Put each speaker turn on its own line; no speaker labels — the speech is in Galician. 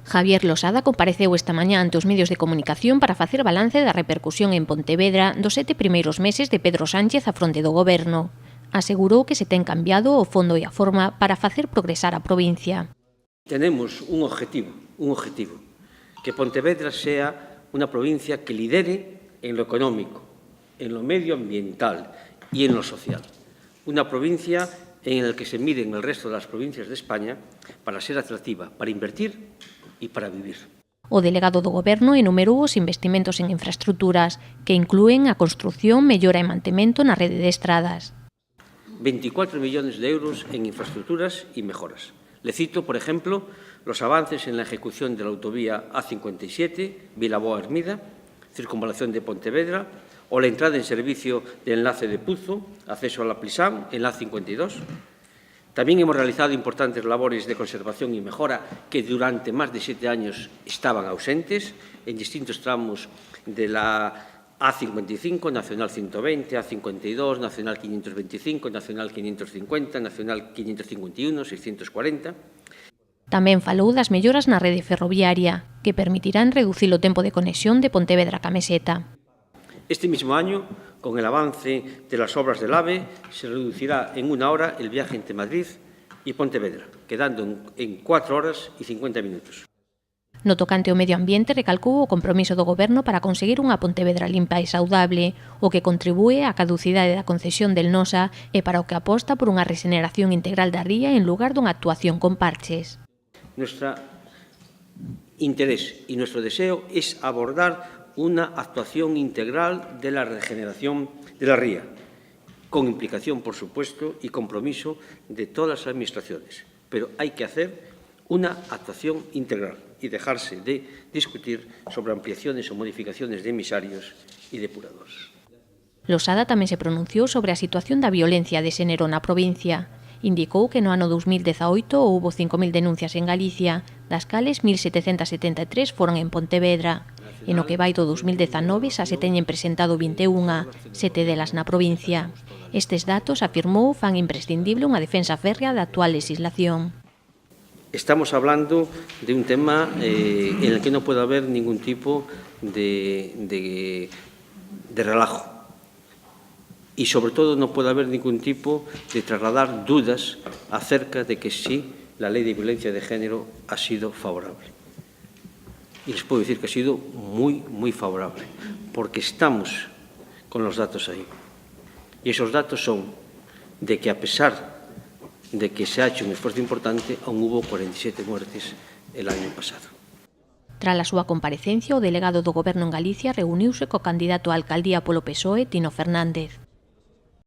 Javier Losada compareceu esta mañá ante os medios de comunicación para facer balance da repercusión en Pontevedra dos 7 primeiros meses de Pedro Sánchez á fronte do Goberno. Asegurou que se ten cambiado o fondo e a forma para facer progresar a provincia.
Tenemos un objetivo, que Pontevedra sea unha provincia que lidere en lo económico, en lo medioambiental y en lo social. Una provincia en la que se miren el resto de las provincias de España para ser atractiva, para invertir e para vivir.
O delegado do Goberno enumerou os investimentos en infraestructuras, que inclúen a construción, mellora e mantemento na rede de estradas.
24 millones de euros en infraestructuras y mejoras. Le cito, por ejemplo, los avances en la ejecución de la autovía A57, Vilaboa-Hermida, circunvalación de Pontevedra, o la entrada en servicio del enlace de Puzo, acceso a la Plisán, en la A52. También hemos realizado importantes labores de conservación y mejora que durante más de 7 años estaban ausentes en distintos tramos de la A55, Nacional 120, A52, Nacional 525, Nacional 550, Nacional 551, 640.
Tamén falou das melloras na rede ferroviaria, que permitirán reducir o tempo de conexión de Pontevedra a Meseta.
Este mismo año, con el avance de las obras del AVE, se reducirá en 1 hora el viaje entre Madrid y Pontevedra, quedando en 4 horas y 50 minutos.
No tocante ao medio ambiente, recalcou o compromiso do Goberno para conseguir unha Pontevedra limpa e saudable, o que contribúe á caducidade da concesión del Nosa e para o que aposta por unha regeneración integral da ría en lugar dunha actuación con parches.
Nuestro interés y nuestro deseo es abordar una actuación integral de la regeneración de la ría, con implicación, por supuesto, y compromiso de todas las administraciones. Pero hay que hacer una actuación integral y dejarse de discutir sobre ampliaciones o modificaciones de emisarios y depuradores.
Losada tamén se pronunciou sobre a situación da violencia de xénero na provincia. Indicou que no ano 2018 houbo 5.000 denuncias en Galicia, das cales 1.773 foron en Pontevedra. E no que vai do 2019 xa se teñen presentado 21, 7 delas na provincia. Estes datos, afirmou, fan imprescindible unha defensa férrea da actual legislación.
Estamos hablando de un tema en el que no puede haber ningún tipo de relajo. Y sobre todo no puede haber ningún tipo de trasladar dudas acerca de que sí, la ley de violencia de género ha sido favorable. Y les puedo decir que ha sido muy favorable, porque estamos con los datos ahí. Y esos datos son de que a pesar de que se ha hecho un esfuerzo importante, aún hubo 47 muertes el año pasado.
Tras a súa comparecencia, o delegado do Goberno en Galicia reuniuse co candidato á alcaldía polo PSOE, Tino Fernández.